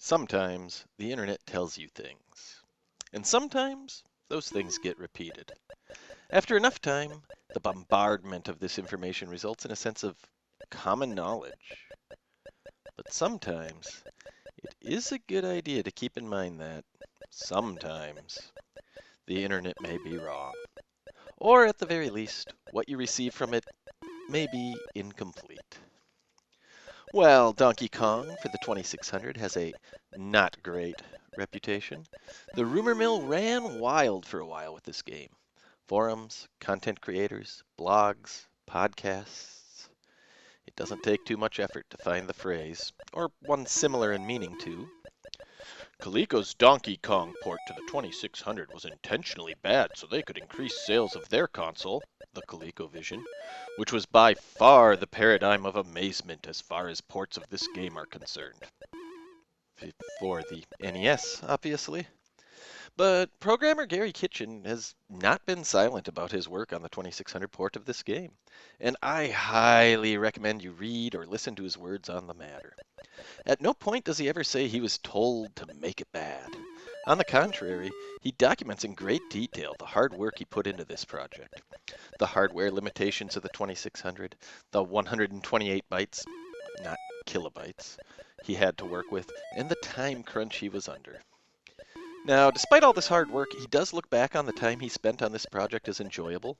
Sometimes the internet tells you things, and sometimes those things get repeated. After enough time, the bombardment of this information results in a sense of common knowledge. But sometimes it is a good idea to keep in mind that sometimes the internet may be wrong, or at the very least, what you receive from it may be incomplete. Well, Donkey Kong for the 2600 has a not great reputation. The rumor mill ran wild for a while with this game. Forums, content creators, blogs, podcasts. It doesn't take too much effort to find the phrase, or one similar in meaning to, Coleco's Donkey Kong port to the 2600 was intentionally bad so they could increase sales of their console, the ColecoVision, which was by far the paradigm of amazement as far as ports of this game are concerned. For the NES, obviously. But programmer Gary Kitchen has not been silent about his work on the 2600 port of this game, and I highly recommend you read or listen to his words on the matter. At no point does he ever say he was told to make it bad. On the contrary, he documents in great detail the hard work he put into this project. The hardware limitations of the 2600, the 128 bytes, not kilobytes, he had to work with, and the time crunch he was under. Now, despite all this hard work, he does look back on the time he spent on this project as enjoyable,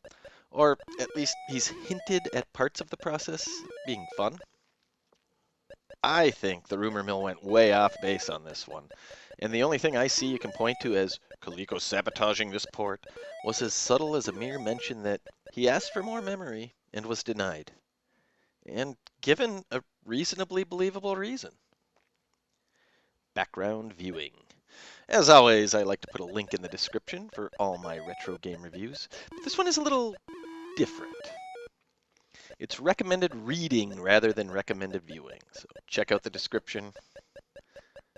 or at least he's hinted at parts of the process being fun. I think the rumor mill went way off base on this one, and the only thing I see you can point to as Coleco sabotaging this port was as subtle as a mere mention that he asked for more memory and was denied, and given a reasonably believable reason. Background viewing. As always, I like to put a link in the description for all my retro game reviews, but this one is a little different. It's recommended reading rather than recommended viewing, so check out the description,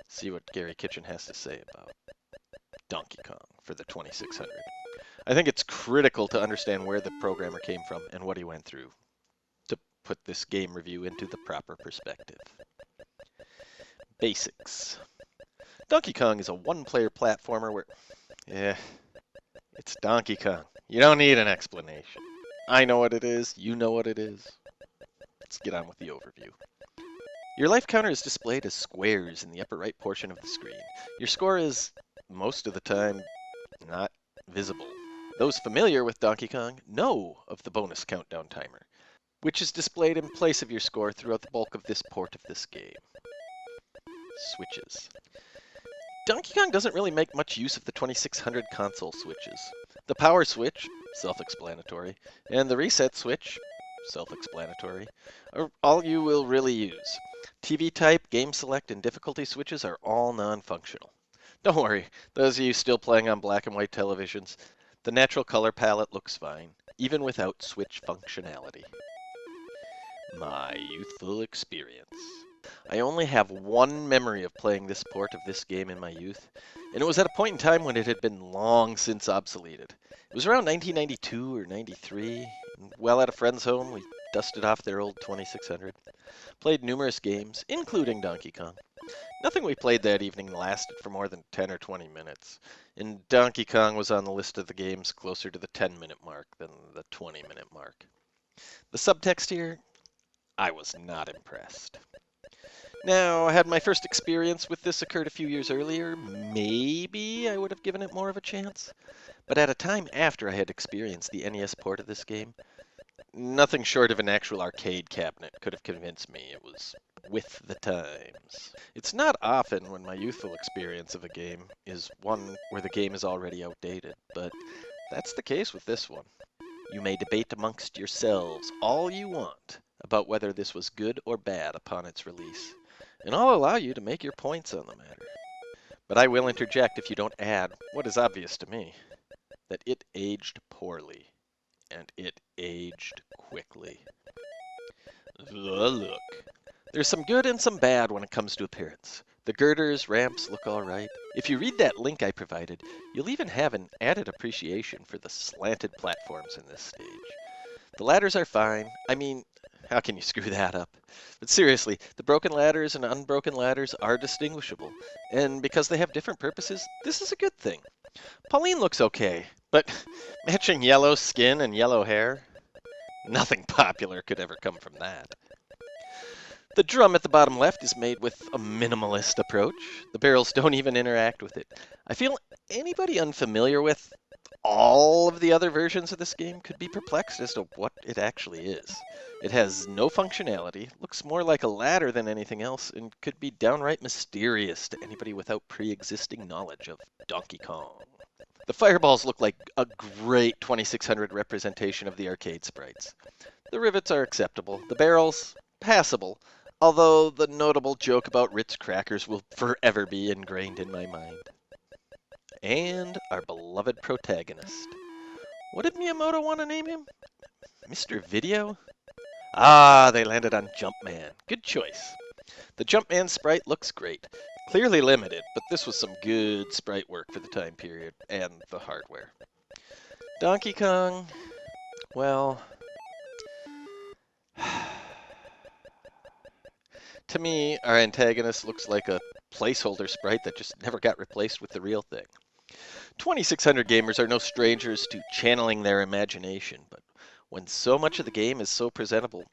see what Gary Kitchen has to say about Donkey Kong for the 2600. I think it's critical to understand where the programmer came from and what he went through to put this game review into the proper perspective. Basics. Donkey Kong is a one-player platformer where, it's Donkey Kong. You don't need an explanation. I know what it is, you know what it is. Let's get on with the overview. Your life counter is displayed as squares in the upper right portion of the screen. Your score is, most of the time, not visible. Those familiar with Donkey Kong know of the bonus countdown timer, which is displayed in place of your score throughout the bulk of this port of this game. Switches. Donkey Kong doesn't really make much use of the 2600 console switches. The power switch, self-explanatory, and the reset switch, self-explanatory, are all you will really use. TV type, game select, and difficulty switches are all non-functional. Don't worry, those of you still playing on black and white televisions, the natural color palette looks fine, even without switch functionality. My youthful experience. I only have one memory of playing this port of this game in my youth, and it was at a point in time when it had been long since obsoleted. It was around 1992 or 93, and while at a friend's home, we dusted off their old 2600, played numerous games, including Donkey Kong. Nothing we played that evening lasted for more than 10 or 20 minutes, and Donkey Kong was on the list of the games closer to the 10-minute mark than the 20-minute mark. The subtext here, I was not impressed. Now, had my first experience with this occurred a few years earlier, maybe I would have given it more of a chance. But at a time after I had experienced the NES port of this game, nothing short of an actual arcade cabinet could have convinced me it was with the times. It's not often when my youthful experience of a game is one where the game is already outdated, but that's the case with this one. You may debate amongst yourselves all you want about whether this was good or bad upon its release, and I'll allow you to make your points on the matter. But I will interject if you don't add what is obvious to me, that it aged poorly, and it aged quickly. The look. There's some good and some bad when it comes to appearance. The girders, ramps look alright. If you read that link I provided, you'll even have an added appreciation for the slanted platforms in this stage. The ladders are fine. I mean, How can you screw that up? But seriously, the broken ladders and unbroken ladders are distinguishable, and because they have different purposes, this is a good thing. Pauline looks okay, but matching yellow skin and yellow hair, nothing popular could ever come from that. The drum at the bottom left is made with a minimalist approach. The barrels don't even interact with it. I feel anybody unfamiliar with all of the other versions of this game could be perplexed as to what it actually is. It has no functionality, looks more like a ladder than anything else, and could be downright mysterious to anybody without pre-existing knowledge of Donkey Kong. The fireballs look like a great 2600 representation of the arcade sprites. The rivets are acceptable, the barrels, passable, although the notable joke about Ritz crackers will forever be ingrained in my mind. And our beloved protagonist. What did Miyamoto want to name him? Mr. Video? Ah, they landed on Jumpman. Good choice. The Jumpman sprite looks great. Clearly limited, but this was some good sprite work for the time period and the hardware. Donkey Kong, well, to me, our antagonist looks like a placeholder sprite that just never got replaced with the real thing. 2600 gamers are no strangers to channeling their imagination, but when so much of the game is so presentable,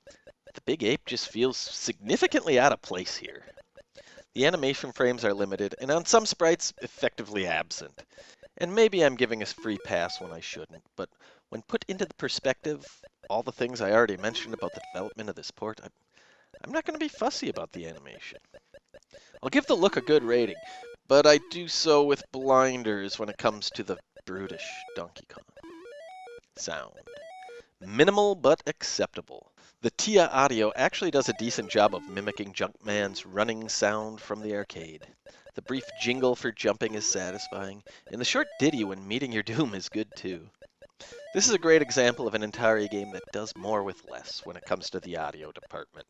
the big ape just feels significantly out of place here. The animation frames are limited, and on some sprites, effectively absent. And maybe I'm giving a free pass when I shouldn't, but when put into the perspective, all the things I already mentioned about the development of this port, I'm not going to be fussy about the animation. I'll give the look a good rating, but I do so with blinders when it comes to the brutish Donkey Kong. Sound. Minimal but acceptable. The TIA audio actually does a decent job of mimicking Jumpman's running sound from the arcade. The brief jingle for jumping is satisfying, and the short ditty when meeting your doom is good too. This is a great example of an Atari game that does more with less when it comes to the audio department.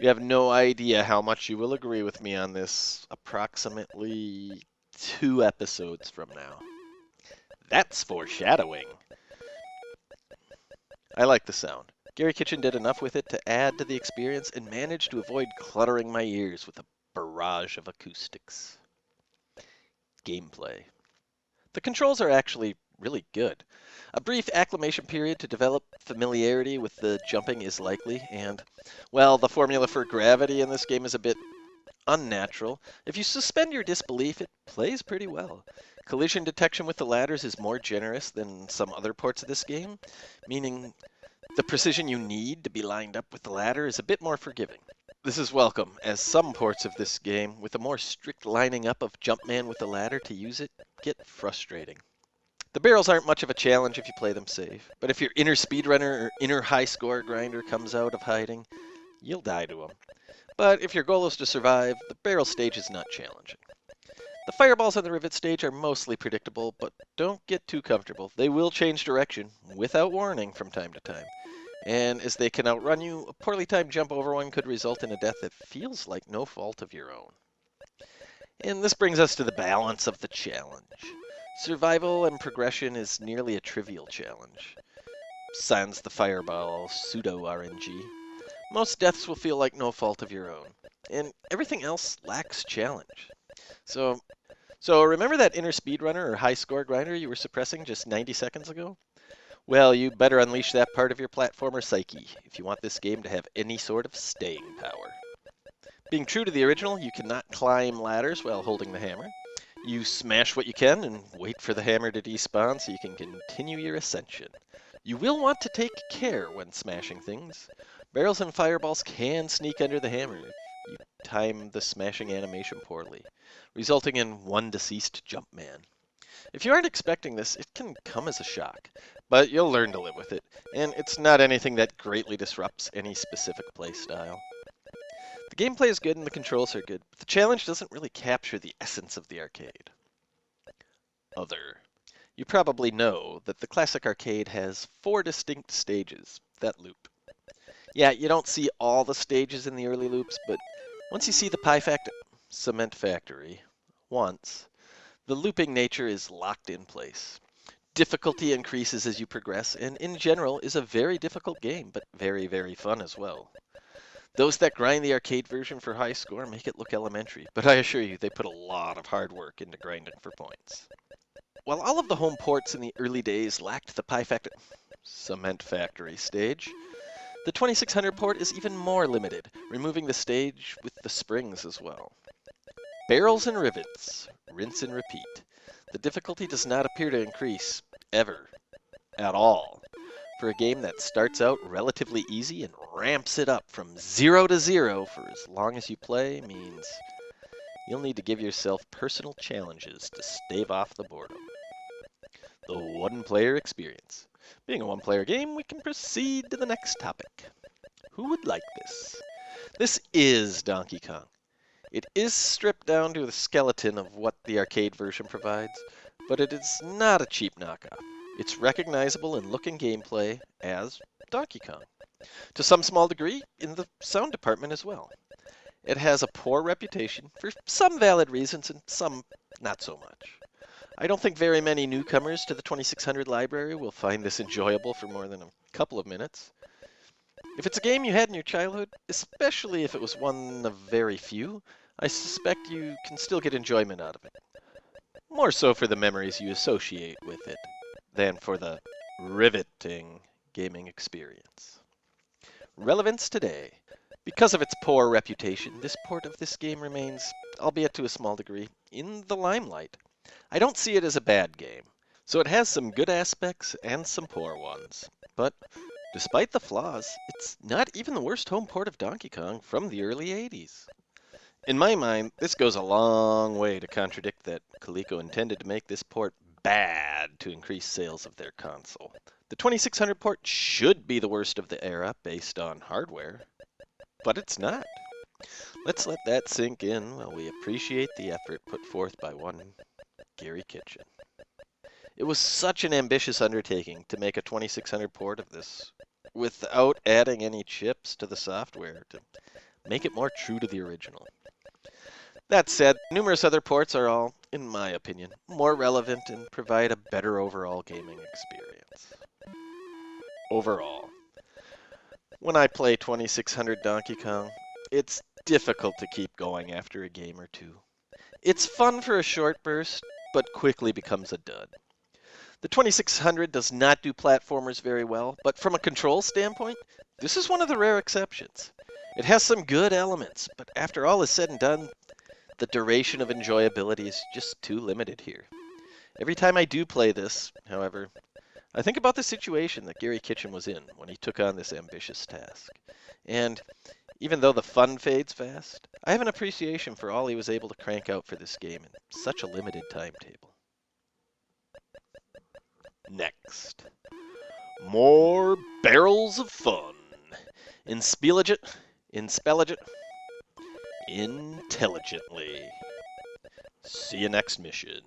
You have no idea how much you will agree with me on this approximately 2 episodes from now. That's foreshadowing. I like the sound. Gary Kitchen did enough with it to add to the experience and managed to avoid cluttering my ears with a barrage of acoustics. Gameplay. The controls are actually really good. A brief acclimation period to develop familiarity with the jumping is likely, and, well, the formula for gravity in this game is a bit unnatural. If you suspend your disbelief, it plays pretty well. Collision detection with the ladders is more generous than some other ports of this game, meaning the precision you need to be lined up with the ladder is a bit more forgiving. This is welcome, as some ports of this game, with a more strict lining up of Jumpman with the ladder to use it, get frustrating. The barrels aren't much of a challenge if you play them safe, but if your inner speedrunner or inner high score grinder comes out of hiding, you'll die to them. But if your goal is to survive, the barrel stage is not challenging. The fireballs on the rivet stage are mostly predictable, but don't get too comfortable. They will change direction, without warning, from time to time. And as they can outrun you, a poorly timed jump over one could result in a death that feels like no fault of your own. And this brings us to the balance of the challenge. Survival and progression is nearly a trivial challenge. Sans the fireball pseudo-RNG. Most deaths will feel like no fault of your own, and everything else lacks challenge. So remember that inner speedrunner or high score grinder you were suppressing just 90 seconds ago? Well, you better unleash that part of your platformer psyche if you want this game to have any sort of staying power. Being true to the original, you cannot climb ladders while holding the hammer. You smash what you can and wait for the hammer to despawn so you can continue your ascension. You will want to take care when smashing things. Barrels and fireballs can sneak under the hammer if you time the smashing animation poorly, resulting in one deceased Jumpman. If you aren't expecting this, it can come as a shock, but you'll learn to live with it, and it's not anything that greatly disrupts any specific playstyle. The gameplay is good and the controls are good, but the challenge doesn't really capture the essence of the arcade. Other. You probably know that the classic arcade has 4 distinct stages that loop. Yeah, you don't see all the stages in the early loops, but once you see the Cement Factory once, the looping nature is locked in place. difficulty increases as you progress, and in general is a very difficult game, but very, very fun as well. Those that grind the arcade version for high score make it look elementary, but I assure you they put a lot of hard work into grinding for points. While all of the home ports in the early days lacked the Cement Factory stage, the 2600 port is even more limited, removing the stage with the springs as well. Barrels and rivets, rinse and repeat. The difficulty does not appear to increase, ever, at all, for a game that starts out relatively easy and ramps it up from 0 to 0 for as long as you play means you'll need to give yourself personal challenges to stave off the boredom. The one-player experience. Being a one-player game, we can proceed to the next topic. Who would like this? This is Donkey Kong. It is stripped down to the skeleton of what the arcade version provides, but it is not a cheap knockoff. It's recognizable in look and gameplay as Donkey Kong. To some small degree, in the sound department as well. It has a poor reputation for some valid reasons and some not so much. I don't think very many newcomers to the 2600 library will find this enjoyable for more than a couple of minutes. If it's a game you had in your childhood, especially if it was one of very few, I suspect you can still get enjoyment out of it. More so for the memories you associate with it than for the riveting gaming experience. Relevance today. Because of its poor reputation, this port of this game remains, albeit to a small degree, in the limelight. I don't see it as a bad game, so it has some good aspects and some poor ones. But despite the flaws, it's not even the worst home port of Donkey Kong from the early 80s. In my mind, this goes a long way to contradict that Coleco intended to make this port bad to increase sales of their console. The 2600 port should be the worst of the era based on hardware, but it's not. Let's let that sink in while we appreciate the effort put forth by one Gary Kitchen. It was such an ambitious undertaking to make a 2600 port of this without adding any chips to the software to make it more true to the original. That said, numerous other ports are all, in my opinion, more relevant and provide a better overall gaming experience. Overall, when I play 2600 Donkey Kong, it's difficult to keep going after a game or two. It's fun for a short burst, but quickly becomes a dud. The 2600 does not do platformers very well, but from a control standpoint, this is one of the rare exceptions. It has some good elements, but after all is said and done, the duration of enjoyability is just too limited here. Every time I do play this, however, I think about the situation that Gary Kitchen was in when he took on this ambitious task. And even though the fun fades fast, I have an appreciation for all he was able to crank out for this game in such a limited timetable. Next, more barrels of fun. Intelligently. See you next mission.